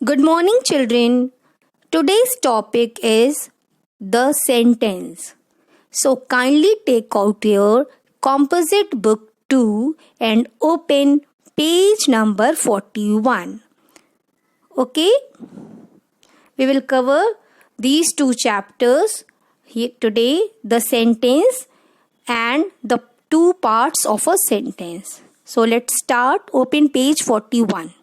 Good morning, children. Today's topic is the sentence. So, kindly take out your composite book 2 and open page number 41. Okay? We will cover these two chapters here today, the sentence and the two parts of a sentence. So, let's start. Open page 41.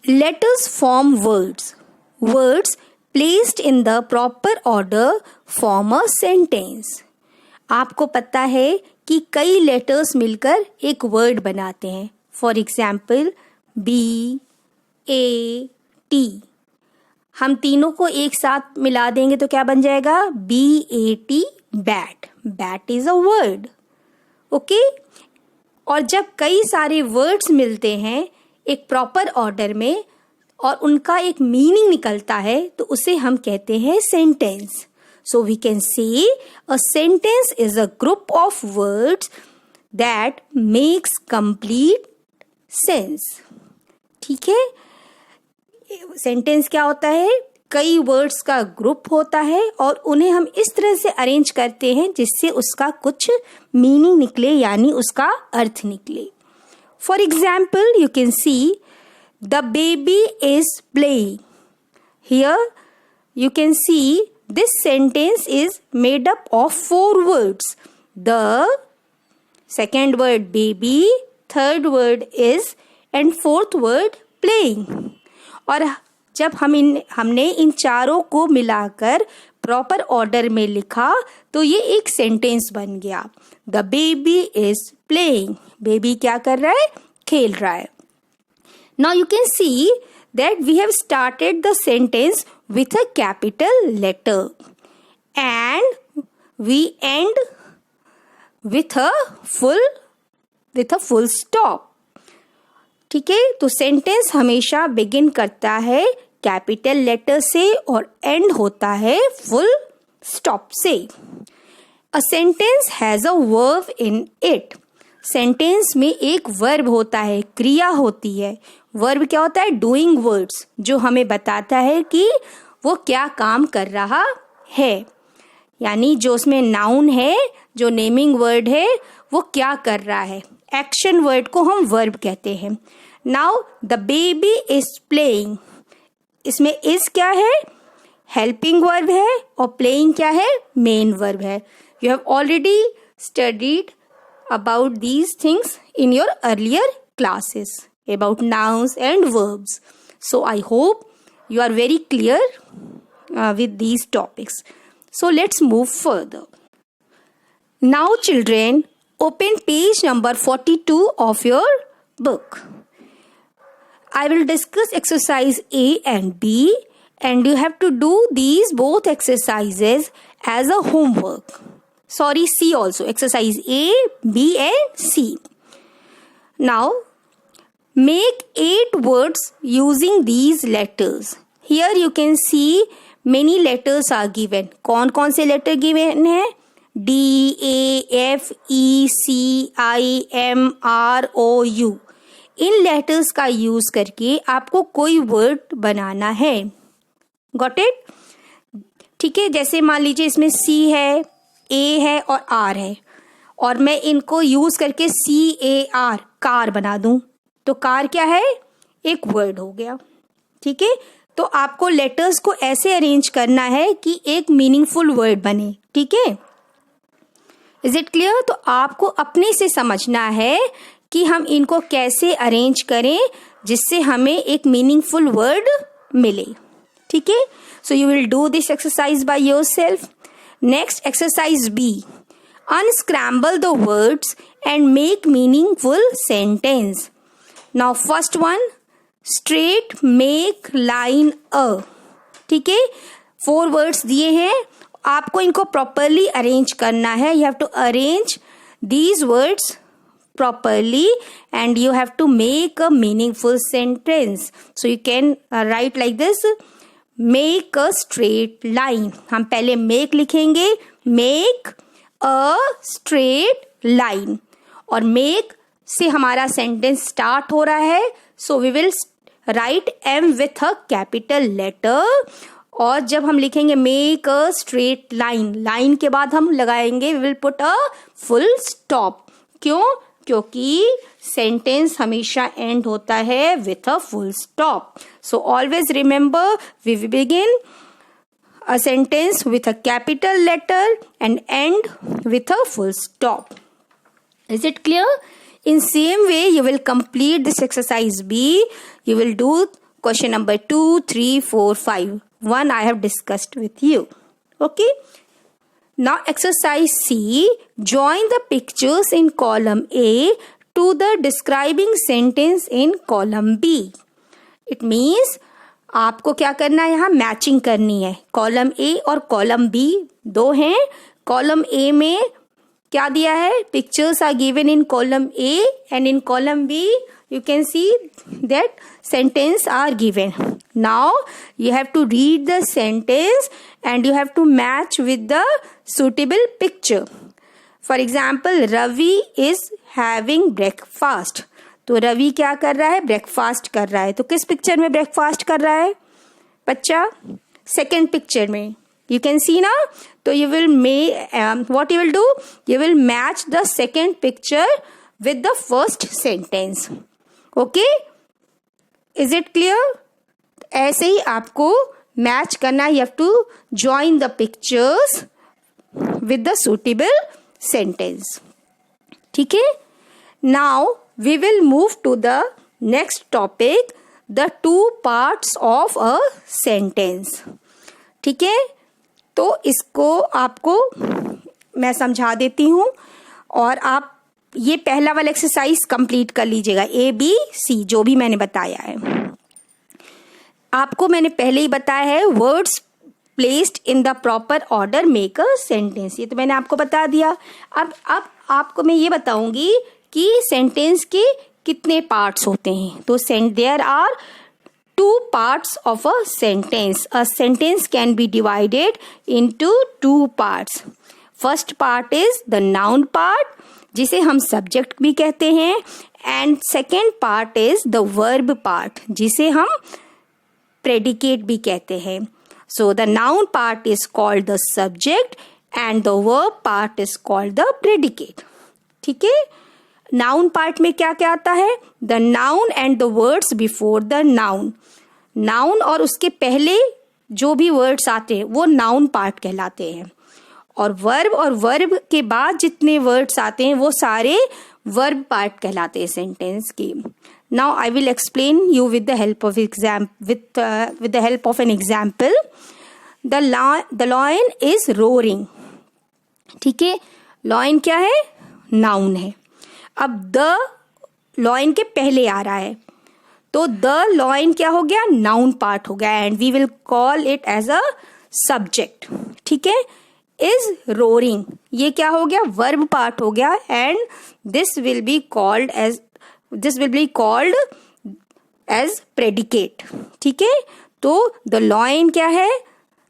Letters form words. Words placed in the proper order form a sentence. आपको पता है कि कई letters मिलकर एक word बनाते हैं. For example B, A, T. हम तीनों को एक साथ मिला देंगे तो क्या बन जाएगा? BAT, bat. Bat is a word. Okay. और जब कई सारे वर्ड्स मिलते हैं एक प्रॉपर ऑर्डर में और उनका एक मीनिंग निकलता है तो उसे हम कहते हैं sentence. So we can say a sentence is a group of words that makes complete sense. ठीक है. सेंटेंस क्या होता है? कई वर्ड्स का ग्रुप होता है और उन्हें हम इस तरह से अरेंज करते हैं जिससे उसका कुछ मीनिंग निकले यानी उसका अर्थ निकले. For example, you can see the baby is playing. Here you can see this sentence is made up of 4 words. The second word baby, third word is and fourth word playing. और जब हमने इन चारों को मिलाकर proper order में लिखा तो ये एक सेंटेंस बन गया. The baby is playing. Baby क्या कर रहा है? खेल रहा है. Now you can see that we have started the sentence with a capital letter and we end with a full stop. ठीक है. तो सेंटेंस हमेशा बिगिन करता है कैपिटल लेटर से और एंड होता है फुल स्टॉप से. A sentence has a verb in it. Sentence में एक वर्ब होता है, क्रिया होती है. वर्ब क्या होता है? डूइंग वर्ड्स, जो हमें बताता है कि वो क्या काम कर रहा है. यानी जो उसमें नाउन है, जो नेमिंग वर्ड है, वो क्या कर रहा है. एक्शन वर्ड को हम वर्ब कहते हैं. Now the baby is playing. इसमें इज क्या है? हेल्पिंग वर्ब है और प्लेइंग क्या है? मेन वर्ब है. You have already studied about these things in your earlier classes about nouns and verbs. So I hope you are very clear with these topics. So let's move further. Now children, open page number 42 of your book. I will discuss exercise A and B and you have to do these both exercises as a homework. Sorry, C also. Exercise A, B and C. Now, make 8 words using these letters. Here you can see many letters are given. कौन से letter given है? D, A, F, E, C, I, M, R, O, U. In letters का use करके आपको कोई word बनाना है. Got it? ठीक है. जैसे मान लीजिए इसमें C है, A है और R है और मैं इनको यूज करके CAR कार बना दूं तो कार क्या है? एक वर्ड हो गया. ठीक है. तो आपको लेटर्स को ऐसे अरेंज करना है कि एक मीनिंगफुल वर्ड बने. ठीक है. Is it clear? तो आपको अपने से समझना है कि हम इनको कैसे अरेंज करें जिससे हमें एक मीनिंगफुल वर्ड मिले. ठीक है. So you will do this exercise by yourself. Next, exercise B. Unscramble the words and make meaningful sentence. Now, first one, straight, make, line, a. ठीक है. 4 words दिए हैं. आपको इनको properly arrange करना है. You have to arrange these words properly and you have to make a meaningful sentence. So, you can write like this. Make a straight line. हम पहले मेक लिखेंगे. मेक अ स्ट्रेट लाइन और make से हमारा sentence start हो रहा है. So we will write M with a capital letter, और जब हम लिखेंगे make a straight line, line के बाद हम लगाएंगे we will put a full stop. क्यों? क्योंकि सेंटेंस हमेशा एंड होता है with a full stop. So always remember we begin a sentence with a capital letter and end with a full stop. Is it clear? In same way, you will complete this exercise B. You will do question number 2, 3, 4, 5. 1 I have discussed with you. Okay? Now exercise C. Join the pictures in column A to the describing sentence in column B. It means आपको क्या करना है, यहाँ matching करनी है। Column A और column B दो हैं। कॉलम ए में क्या दिया है, pictures are given in column A and in column B you can see that sentence are given. Now you have to read the sentence and you have to match with the suitable picture. For example, Ravi is having breakfast. तो रवि क्या कर रहा है, breakfast कर रहा है। तो किस पिक्चर में ब्रेकफास्ट कर रहा है बच्चा, सेकेंड पिक्चर में, यू कैन सी ना। तो you will what you will do, you will match the second picture with the first sentence. Okay, is it clear? ऐसे ही आपको मैच करना, you have to join the pictures with the suitable sentence. ठीक है, now we will move to the next topic, the two parts of a sentence. ठीक है, तो इसको आपको मैं समझा देती हूँ और आप ये पहला वाला एक्सरसाइज कंप्लीट कर लीजिएगा, ABC जो भी मैंने बताया है। आपको मैंने पहले ही बताया है words placed in the proper order make a sentence, ये तो मैंने आपको बता दिया। अब आपको मैं ये बताऊंगी कि सेंटेंस के कितने पार्ट्स होते हैं। तो there are 2 parts of a sentence. A sentence can be divided into 2 parts. First part is the noun part, जिसे हम subject भी कहते हैं, and second part is the verb part, जिसे हम predicate भी कहते हैं. So the noun part is called the subject and the verb part is called the predicate. ठीक है, नाउन पार्ट में क्या क्या आता है, the noun and the words before the noun. Noun और उसके पहले जो भी वर्ड्स आते हैं वो नाउन पार्ट कहलाते हैं, और वर्ब के बाद जितने वर्ड्स आते हैं वो सारे वर्ब पार्ट कहलाते हैं सेंटेंस की। Now I will explain you with the help of an example. The lion is roaring. ठीक है, लॉयन क्या है, नाउन है। अब द लॉयन के पहले आ रहा है, तो द लॉयन क्या हो गया, नाउन पार्ट हो गया, and we will call it as a subject. ठीक है, इज रोरिंग ये क्या हो गया, वर्ब पार्ट हो गया, and this will be called as predicate. ठीक है, तो द लॉयन क्या है,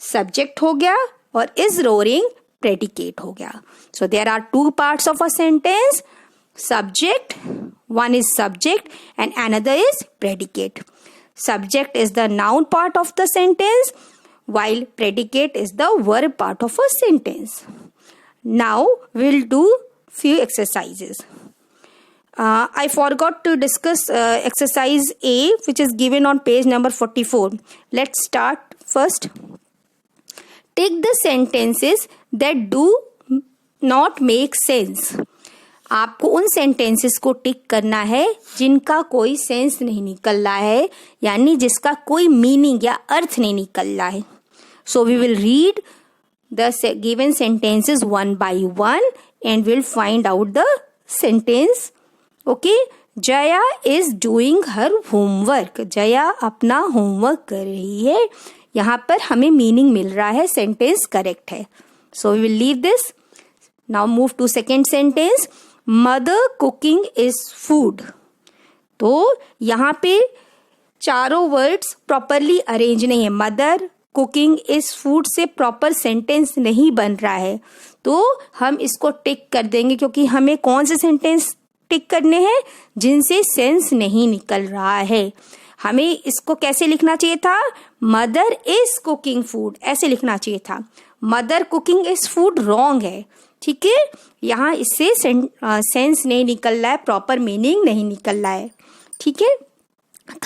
सब्जेक्ट हो गया, और इज रोरिंग प्रेडिकेट हो गया। So there are 2 parts of a sentence, subject, one is subject and another is predicate. Subject is the noun part of the sentence while predicate is the verb part of a sentence. Now we'll do few exercises. I forgot to discuss exercise A, which is given on page number 44. Let's start first. Take the sentences that do not make sense. आपको उन sentences को टिक करना है जिनका कोई sense नहीं निकल रहा है, यानी जिसका कोई मीनिंग या अर्थ नहीं निकल रहा है. So we will read the given sentences one by one and will find out the sentence. Okay, Jaya is doing her homework. Jaya अपना होमवर्क कर रही है. यहाँ पर हमें मीनिंग मिल रहा है, सेंटेंस करेक्ट है. So we will leave this. Now move to second sentence. Mother cooking is food. तो यहाँ पे चारों वर्ड्स प्रॉपरली अरेंज नहीं है. मदर कुकिंग इज फूड से प्रॉपर सेंटेंस नहीं बन रहा है, तो हम इसको टिक कर देंगे, क्योंकि हमें कौन से सेंटेंस टिक करने हैं जिनसे सेंस नहीं निकल रहा है. हमें इसको कैसे लिखना चाहिए था? मदर इज कुकिंग फूड, ऐसे लिखना चाहिए था। Mother cooking is food wrong है, ठीक है। यहाँ इससे सेंस नहीं निकल रहा है, प्रॉपर मीनिंग नहीं निकल रहा है, ठीक है।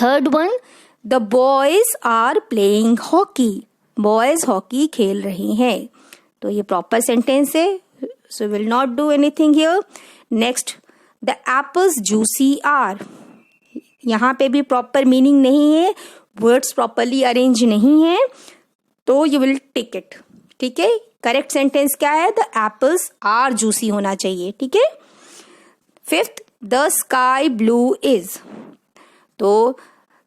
Third one, the boys are playing hockey, boys hockey खेल रहे हैं, तो ये प्रॉपर सेंटेंस है, so will not do anything here. Next, the apples juicy are, यहाँ पे भी प्रॉपर मीनिंग नहीं है, वर्ड्स प्रॉपरली अरेंज नहीं है, तो यू विल टिक इट, ठीक है। करेक्ट सेंटेंस क्या है? द एप्पल्स आर जूसी होना चाहिए, ठीक है। Fifth, the sky blue is, तो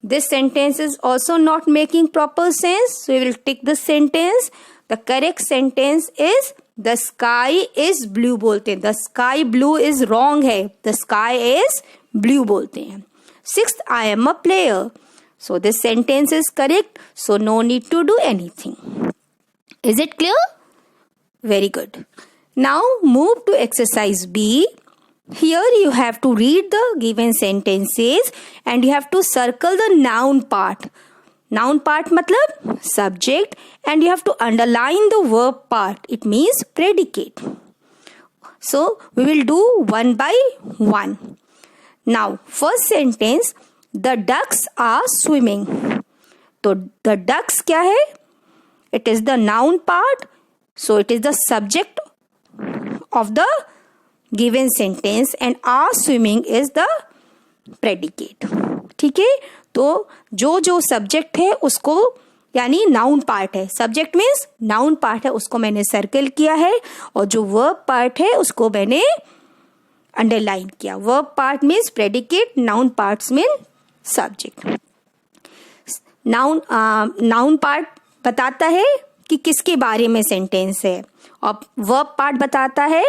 this sentence is also not making proper sense, so we will tick the sentence. The correct sentence is the sky is blue बोलते हैं, the sky blue is wrong है, the sky is blue बोलते हैं। Sixth, I am a player, so this sentence is correct, so no need to do anything. Is it clear? Very good. Now move to exercise B. Here you have to read the given sentences and you have to circle the noun part. Noun part मतलब subject, and you have to underline the verb part. It means predicate. So we will do one by one. Now first sentence, the ducks are swimming. तो the ducks क्या है? It is the noun part. So it is the subject of the given sentence and are swimming is the predicate, ठीक है। तो जो जो subject है उसको, यानी नाउन पार्ट है, सब्जेक्ट मीन्स नाउन पार्ट है, उसको मैंने सर्कल किया है, और जो वर्ब पार्ट है उसको मैंने अंडरलाइन किया। Verb part means predicate, noun parts mean subject. Noun part बताता है कि किसके बारे में सेंटेंस है, और वर्ब पार्ट बताता है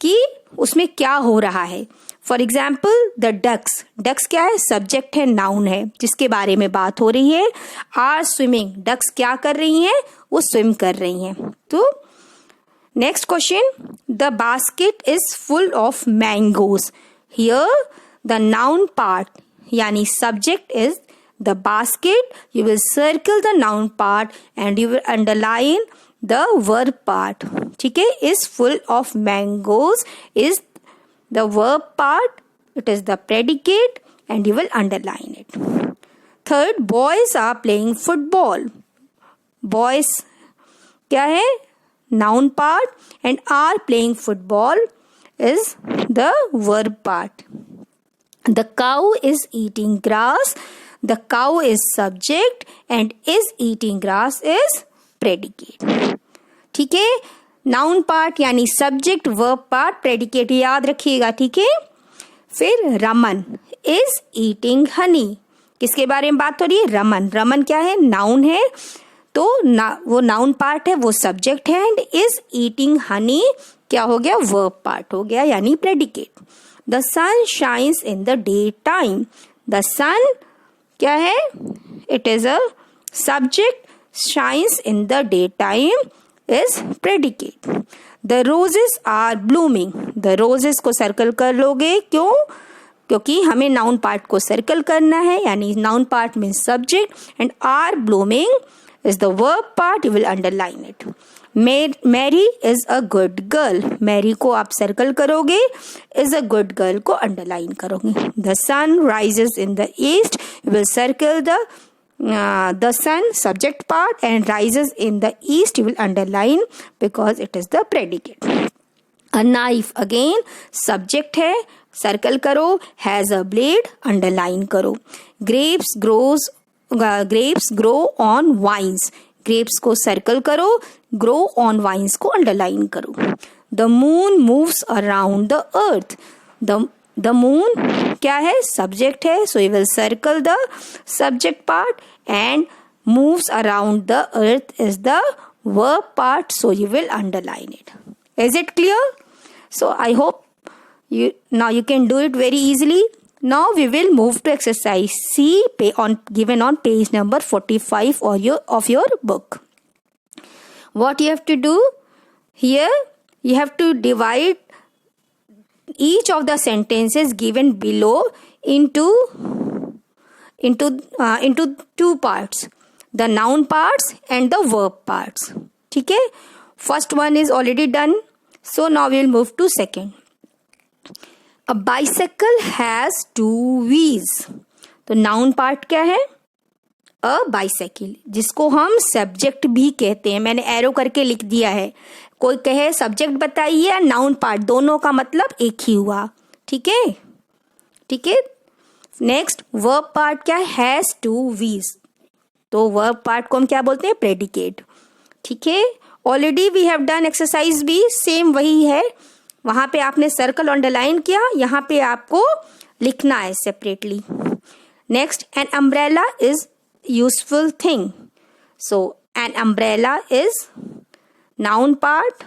कि उसमें क्या हो रहा है। For example the ducks, ducks क्या है? सब्जेक्ट है, नाउन है, जिसके बारे में बात हो रही है। आर स्विमिंग, डक्स क्या कर रही हैं? वो स्विम कर रही हैं। तो next question, the basket is full of mangoes. Here the noun part यानी subject is the basket. You will circle the noun part and you will underline the verb part, ठीक है। is full of mangoes is the verb part, it is the predicate and you will underline it. Third, boys are playing football. Boys क्या है? noun part, and are playing football is the verb part. The cow is eating grass. The cow is subject and is eating grass is predicate, ठीक है। Noun part यानी subject, verb part, predicate, याद रखिएगा, ठीक है। फिर Raman is eating Honey, किसके बारे में बात हो रही है? रमन। रमन क्या है? नाउन है, तो वो नाउन पार्ट है, वो सब्जेक्ट है, एंड इज ईटिंग हनी क्या हो गया? वर्ब पार्ट हो गया, यानी predicate. The sun shines in the day time. The sun क्या है? It is a subject, shines in the day time is predicate. The roses are blooming. The roses को circle कर लोगे, क्यों? क्योंकि हमें नाउन पार्ट को सर्कल करना है, यानी noun part means subject and are blooming is the verb part, you will underline it. Mary is a good girl. Mary को आप सर्कल करोगे, इज अ गुड गर्ल को अंडरलाइन करोगे। The sun rises in the east, you will circle the sun subject part and rises in the east, you will underline because it is the predicate. A knife again subject है, circle करो, has a blade, underline करो। grapes grow on vines, grapes को circle करो, grow on vines को underline करो। the moon moves around the earth, the moon क्या है? Subject है, so you will circle the subject part and moves around the earth is the verb part, so you will underline it. Is it clear? So I hope now you can do it very easily. Now we will move to exercise C given on page number 45 of your book. What you have to do here, you have to divide each of the sentences given below into into two parts, the noun parts and the verb parts. ठीक है, first one is already done, so now we will move to second. A bicycle has two wheels. तो noun part क्या है? A bicycle, जिसको हम subject भी कहते हैं. मैंने एरो करके लिख दिया है. कोई कहे सब्जेक्ट बताइए या नाउन पार्ट, दोनों का मतलब एक ही हुआ. ठीक है, ठीक है. नेक्स्ट वर्ब पार्ट क्या है? Has two wheels. तो वर्ब पार्ट को हम क्या बोलते हैं? प्रेडिकेट. ठीक है, already we have done exercise भी, सेम वही है. वहां पे आपने सर्कल अंडरलाइन किया, यहाँ पे आपको लिखना है separately. Next, an umbrella is useful thing. So an umbrella is noun part,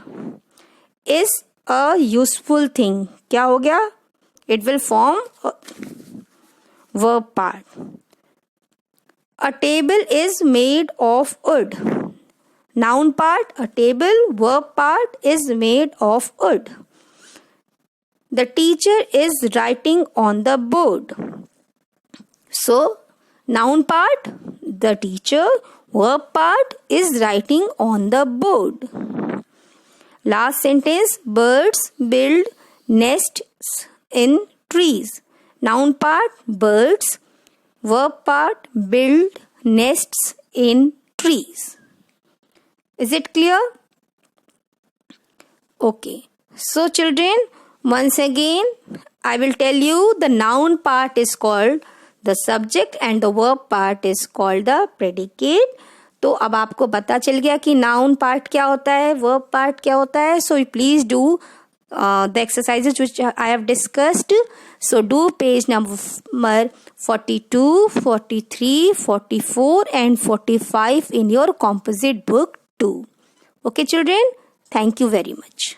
is a useful thing. क्या हो गया? It will form verb part. A table is made of wood. Noun part, a table. Verb part is made of wood. The teacher is writing on the board. So, noun part, the teacher. Verb part is writing on the board. Last sentence, birds build nests in trees. Noun part, birds. Verb part, build nests in trees. Is it clear? Okay. So children, once again, I will tell you the noun part is called the subject and the verb part is called the predicate. तो अब आपको पता चल गया कि noun part क्या होता है, verb part क्या होता है. So please do the exercises which I have discussed. So do page number 42, 43, 44 and 45 in your composite book 2. Okay children, thank you very much.